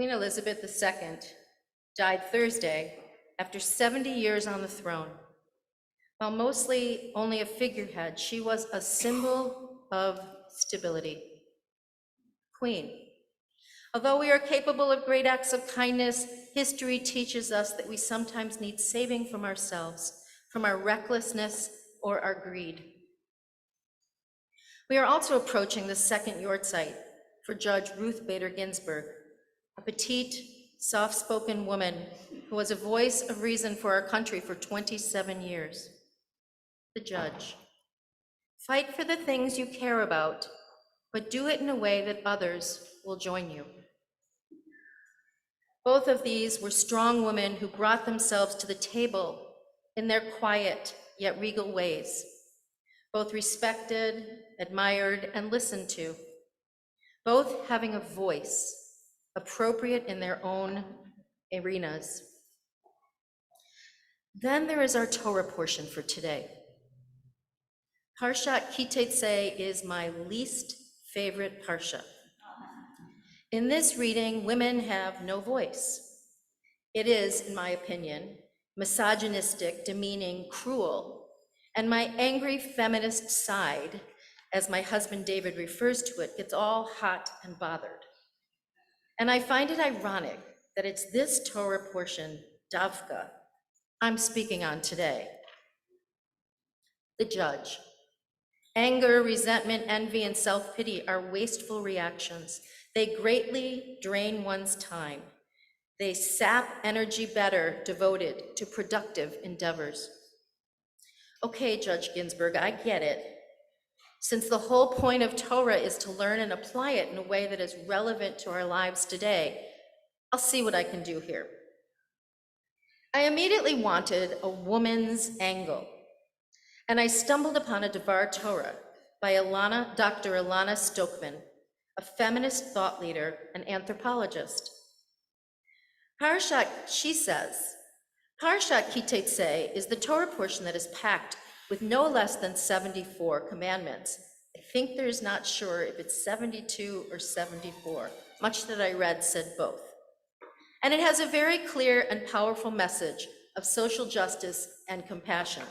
Queen Elizabeth II died Thursday after 70 years on the throne. While mostly only a figurehead, she was a symbol of stability. Queen. Although we are capable of great acts of kindness, history teaches us that we sometimes need saving from ourselves, from our recklessness or our greed. We are also approaching the second yahrzeit for Judge Ruth Bader Ginsburg, a petite, soft-spoken woman who was a voice of reason for our country for 27 years. The judge. Fight for the things you care about, but do it in a way that others will join you. Both of these were strong women who brought themselves to the table in their quiet yet regal ways, both respected, admired, and listened to, both having a voice appropriate in their own arenas. Then there is our Torah portion for today. Parshat Kitetse is my least favorite parsha. In this reading, women have no voice. It is, in my opinion, misogynistic, demeaning, cruel, and my angry feminist side, as my husband David refers to it, gets all hot and bothered. And I find it ironic that it's this Torah portion, Davka, I'm speaking on today. The judge. Anger, resentment, envy, and self-pity are wasteful reactions. They greatly drain one's time. They sap energy better devoted to productive endeavors. Okay, Judge Ginsburg, I get it. Since the whole point of Torah is to learn and apply it in a way that is relevant to our lives today, I'll see what I can do here. I immediately wanted a woman's angle, and I stumbled upon a Devar Torah by Dr. Ilana Stokman, a feminist thought leader and anthropologist. She says, Parshat Kitetse is the Torah portion that is packed with no less than 74 commandments. I think there's not sure if it's 72 or 74. Much that I read said both. And it has a very clear and powerful message of social justice and compassion.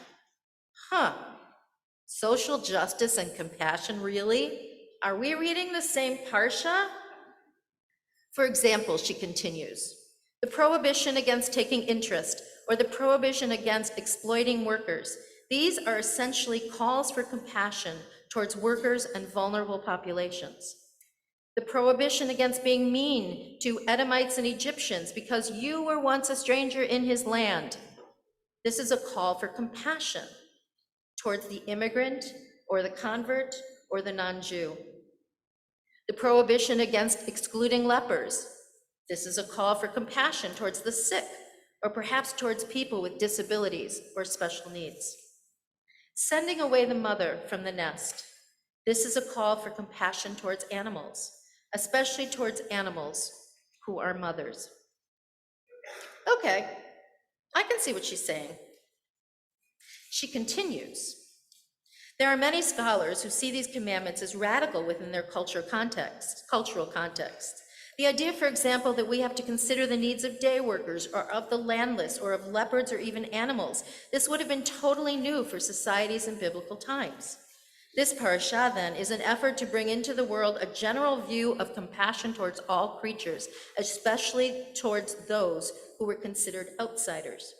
Social justice and compassion, really? Are we reading the same parsha? For example, she continues, the prohibition against taking interest or the prohibition against exploiting workers, these are essentially calls for compassion towards workers and vulnerable populations. The prohibition against being mean to Edomites and Egyptians because you were once a stranger in his land. This is a call for compassion towards the immigrant or the convert or the non-Jew. The prohibition against excluding lepers. This is a call for compassion towards the sick or perhaps towards people with disabilities or special needs. Sending away the mother from the nest. This is a call for compassion towards animals, especially towards animals who are mothers. Okay, I can see what she's saying. She continues, there are many scholars who see these commandments as radical within their cultural context. The idea, for example, that we have to consider the needs of day workers or of the landless or of leopards or even animals, this would have been totally new for societies in biblical times. This parasha, then, is an effort to bring into the world a general view of compassion towards all creatures, especially towards those who were considered outsiders.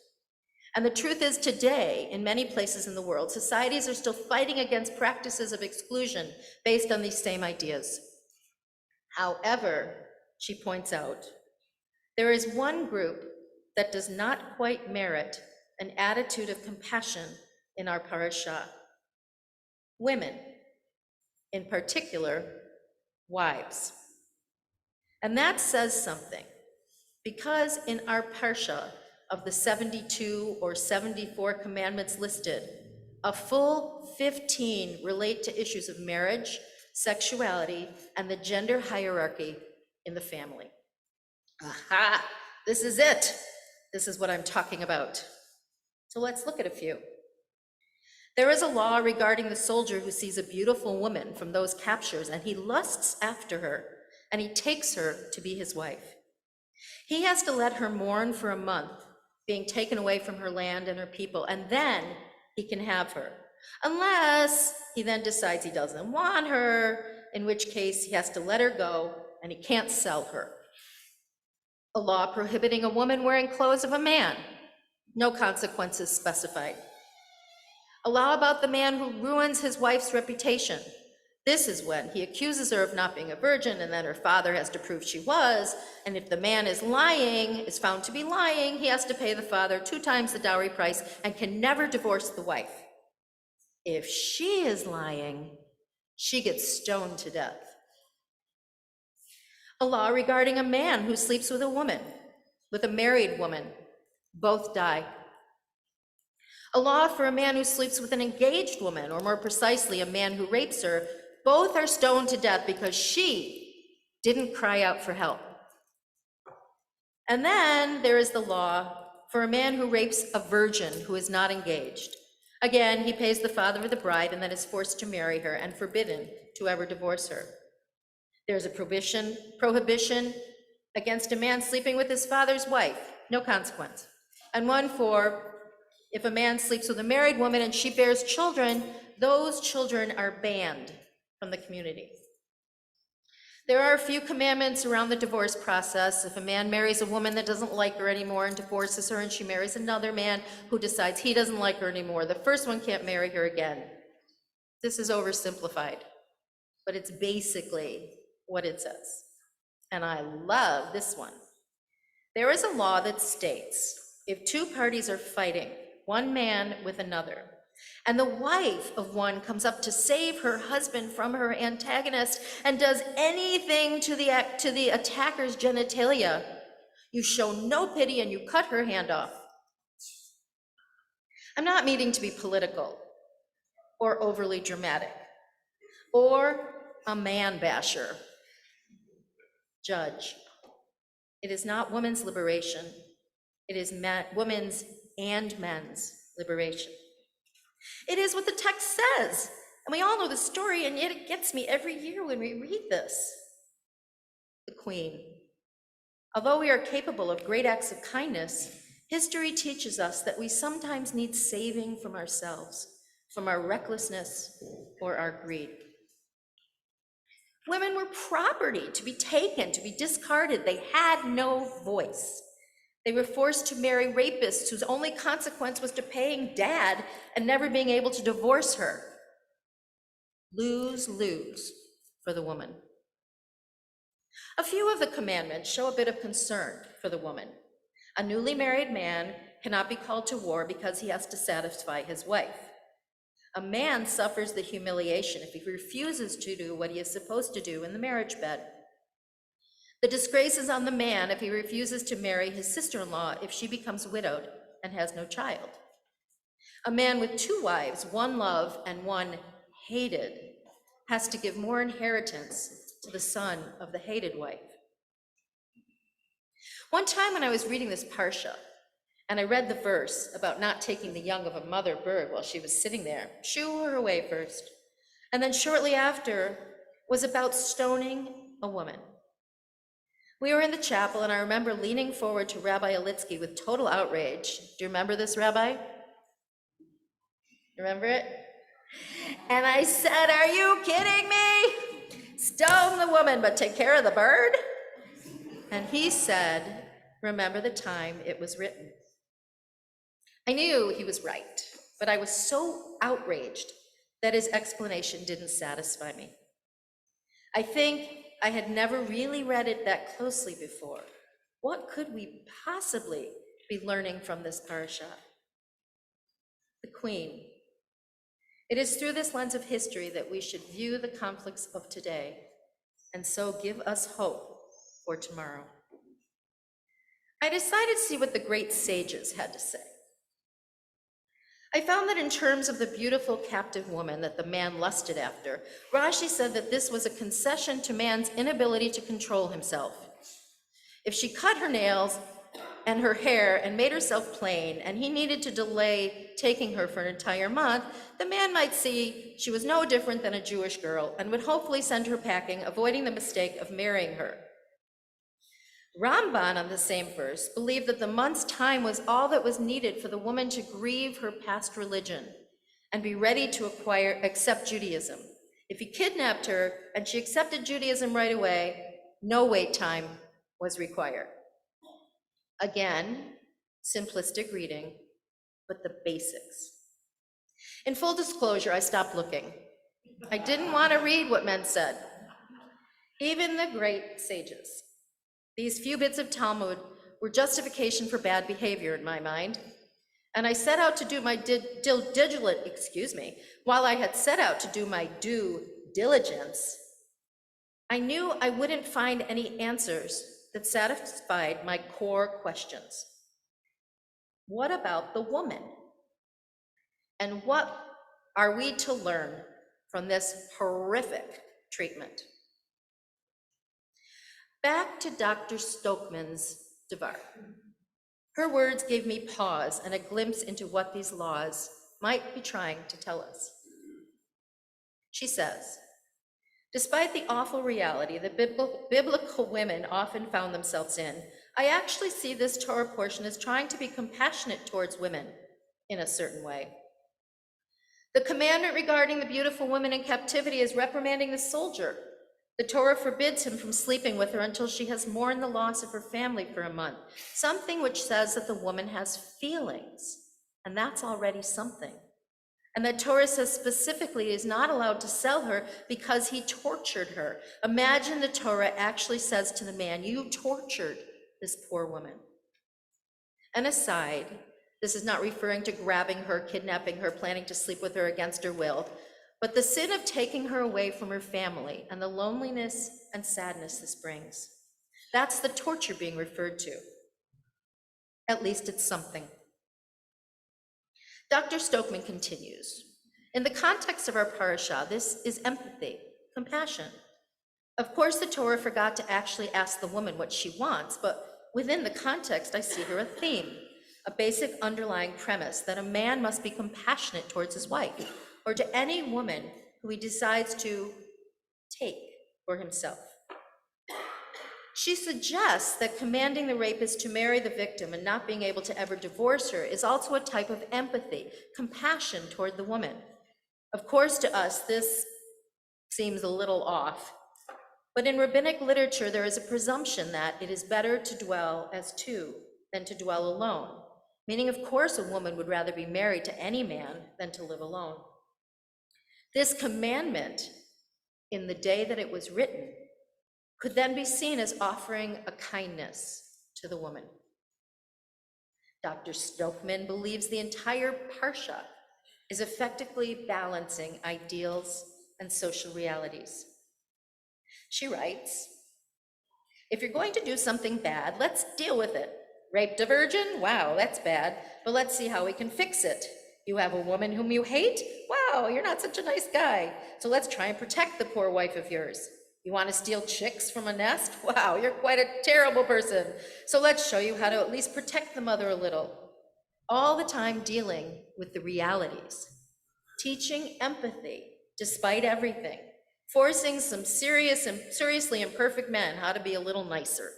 And the truth is today, in many places in the world, societies are still fighting against practices of exclusion based on these same ideas. However, she points out, there is one group that does not quite merit an attitude of compassion in our parasha. Women, in particular, wives. And that says something, because in our parsha of the 72 or 74 commandments listed, a full 15 relate to issues of marriage, sexuality, and the gender hierarchy in the family. Aha, this is it. This is what I'm talking about. So let's look at a few. There is a law regarding the soldier who sees a beautiful woman from those captures and he lusts after her and he takes her to be his wife. He has to let her mourn for a month, being taken away from her land and her people, and then he can have her. Unless he then decides he doesn't want her, in which case he has to let her go and he can't sell her. A law prohibiting a woman wearing clothes of a man. No consequences specified. A law about the man who ruins his wife's reputation. This is when he accuses her of not being a virgin, and then her father has to prove she was, and if the man is found to be lying, he has to pay the father 2 times the dowry price and can never divorce the wife. If she is lying, she gets stoned to death. A law regarding a man who sleeps with a married woman. Both die. A law for a man who sleeps with an engaged woman, or more precisely, a man who rapes her. Both are stoned to death because she didn't cry out for help. And then there is the law for a man who rapes a virgin who is not engaged. Again, he pays the father of the bride and then is forced to marry her and forbidden to ever divorce her. There's a prohibition against a man sleeping with his father's wife, no consequence. And one for if a man sleeps with a married woman and she bears children, those children are banned from the community. There are a few commandments around the divorce process. If a man marries a woman that doesn't like her anymore and divorces her, and she marries another man who decides he doesn't like her anymore, the first one can't marry her again. This is oversimplified, but it's basically what it says. And I love this one. There is a law that states if 2 parties are fighting, one man with another, and the wife of one comes up to save her husband from her antagonist and does anything to the attacker's genitalia, you show no pity and you cut her hand off. I'm not meaning to be political or overly dramatic or a man basher. Judge, it is not women's liberation. It is women's and men's liberation. It is what the text says, and we all know the story, and yet it gets me every year when we read this. The Queen. Although we are capable of great acts of kindness, history teaches us that we sometimes need saving from ourselves, from our recklessness or our greed. Women were property to be taken, to be discarded. They had no voice. They were forced to marry rapists whose only consequence was to paying dad and never being able to divorce her. Lose-lose for the woman. A few of the commandments show a bit of concern for the woman. A newly married man cannot be called to war because he has to satisfy his wife. A man suffers the humiliation if he refuses to do what he is supposed to do in the marriage bed. The disgrace is on the man if he refuses to marry his sister-in-law if she becomes widowed and has no child. A man with 2 wives, one loved and one hated, has to give more inheritance to the son of the hated wife. One time when I was reading this parsha, and I read the verse about not taking the young of a mother bird while she was sitting there, shoo her away first, and then shortly after was about stoning a woman. We were in the chapel, and I remember leaning forward to Rabbi Alitsky with total outrage. Do you remember this, Rabbi? Remember it? And I said, "Are you kidding me? Stone the woman, but take care of the bird?" And he said, "Remember the time it was written." I knew he was right, but I was so outraged that his explanation didn't satisfy me. I think I had never really read it that closely before. What could we possibly be learning from this parasha? The Queen. It is through this lens of history that we should view the conflicts of today, and so give us hope for tomorrow. I decided to see what the great sages had to say. I found that in terms of the beautiful captive woman that the man lusted after, Rashi said that this was a concession to man's inability to control himself. If she cut her nails and her hair and made herself plain, and he needed to delay taking her for an entire month, the man might see she was no different than a Jewish girl and would hopefully send her packing, avoiding the mistake of marrying her. Ramban, on the same verse, believed that the month's time was all that was needed for the woman to grieve her past religion and be ready to accept Judaism. If he kidnapped her and she accepted Judaism right away, no wait time was required. Again, simplistic reading, but the basics. In full disclosure, I stopped looking. I didn't want to read what men said, even the great sages. These few bits of Talmud were justification for bad behavior in my mind, and I set out to do my while I had set out to do my due diligence, I knew I wouldn't find any answers that satisfied my core questions. What about the woman? And what are we to learn from this horrific treatment? Back to Dr. Stokeman's Devar. Her words gave me pause and a glimpse into what these laws might be trying to tell us. She says, despite the awful reality that biblical women often found themselves in, I actually see this Torah portion as trying to be compassionate towards women in a certain way. The commandment regarding the beautiful woman in captivity is reprimanding the soldier. The Torah forbids him from sleeping with her until she has mourned the loss of her family for a month, something which says that the woman has feelings, and that's already something. And that Torah says specifically is not allowed to sell her because he tortured her. Imagine the Torah actually says to the man, you tortured this poor woman. And aside, this is not referring to grabbing her, kidnapping her, planning to sleep with her against her will, but the sin of taking her away from her family and the loneliness and sadness this brings. That's the torture being referred to. At least it's something. Dr. Stokeman continues, in the context of our parasha, this is empathy, compassion. Of course, the Torah forgot to actually ask the woman what she wants, but within the context, I see here a theme, a basic underlying premise that a man must be compassionate towards his wife, or to any woman who he decides to take for himself. She suggests that commanding the rapist to marry the victim and not being able to ever divorce her is also a type of empathy, compassion toward the woman. Of course, to us, this seems a little off, but in rabbinic literature, there is a presumption that it is better to dwell as two than to dwell alone, meaning, of course, a woman would rather be married to any man than to live alone. This commandment, in the day that it was written, could then be seen as offering a kindness to the woman. Dr. Stokeman believes the entire parsha is effectively balancing ideals and social realities. She writes, if you're going to do something bad, let's deal with it. Raped a virgin? Wow, that's bad, but let's see how we can fix it. You have a woman whom you hate? Wow, you're not such a nice guy. So let's try and protect the poor wife of yours. You want to steal chicks from a nest? Wow, you're quite a terrible person. So let's show you how to at least protect the mother a little. All the time dealing with the realities, teaching empathy despite everything, forcing some seriously imperfect men how to be a little nicer.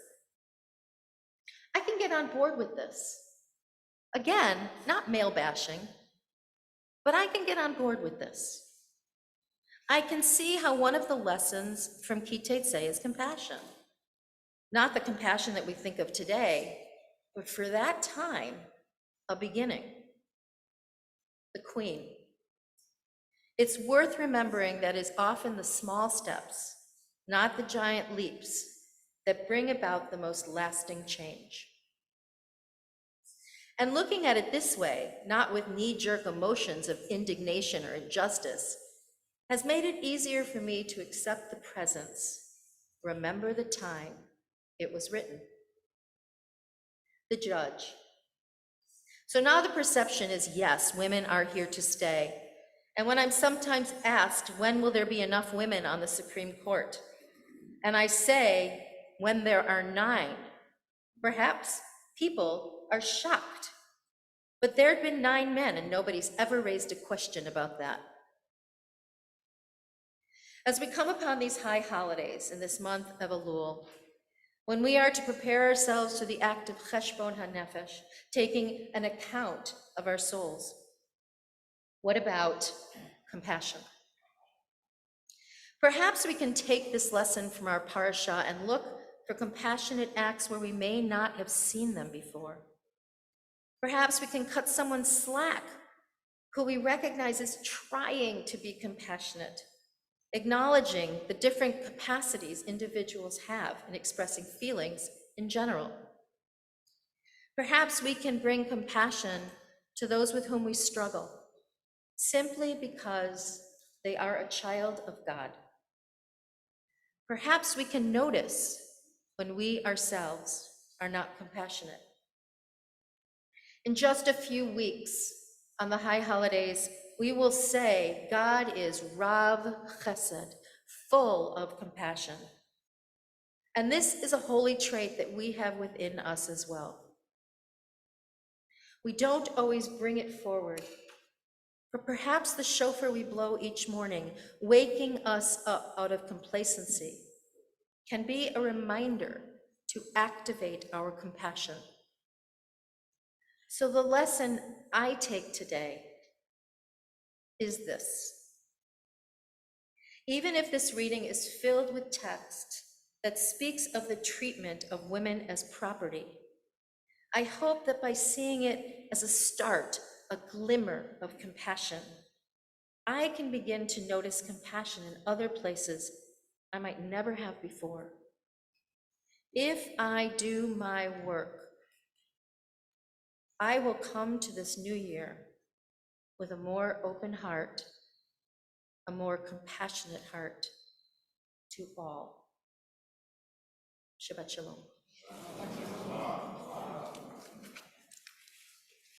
I can get on board with this. Again, not male bashing, but I can get on board with this. I can see how one of the lessons from Ki Tetzei is compassion. Not the compassion that we think of today, but for that time, a beginning. The queen. It's worth remembering that it's often the small steps, not the giant leaps, that bring about the most lasting change. And looking at it this way, not with knee-jerk emotions of indignation or injustice, has made it easier for me to accept the presence, remember the time it was written. The judge. So now the perception is, yes, women are here to stay. And when I'm sometimes asked, when will there be enough women on the Supreme Court? And I say, when there are 9, perhaps people are shocked. But there had been 9 men and nobody's ever raised a question about that. As we come upon these high holidays in this month of Elul, when we are to prepare ourselves to the act of cheshbon hanefesh, taking an account of our souls. What about compassion? Perhaps we can take this lesson from our parasha and look for compassionate acts where we may not have seen them before. Perhaps we can cut someone slack who we recognize as trying to be compassionate, acknowledging the different capacities individuals have in expressing feelings in general. Perhaps we can bring compassion to those with whom we struggle, simply because they are a child of God. Perhaps we can notice when we ourselves are not compassionate. In just a few weeks, on the high holidays, we will say God is Rav Chesed, full of compassion. And this is a holy trait that we have within us as well. We don't always bring it forward, but perhaps the shofar we blow each morning, waking us up out of complacency, can be a reminder to activate our compassion. So the lesson I take today is this. Even if this reading is filled with text that speaks of the treatment of women as property, I hope that by seeing it as a start, a glimmer of compassion, I can begin to notice compassion in other places I might never have before. If I do my work, I will come to this new year with a more open heart, a more compassionate heart to all. Shabbat Shalom.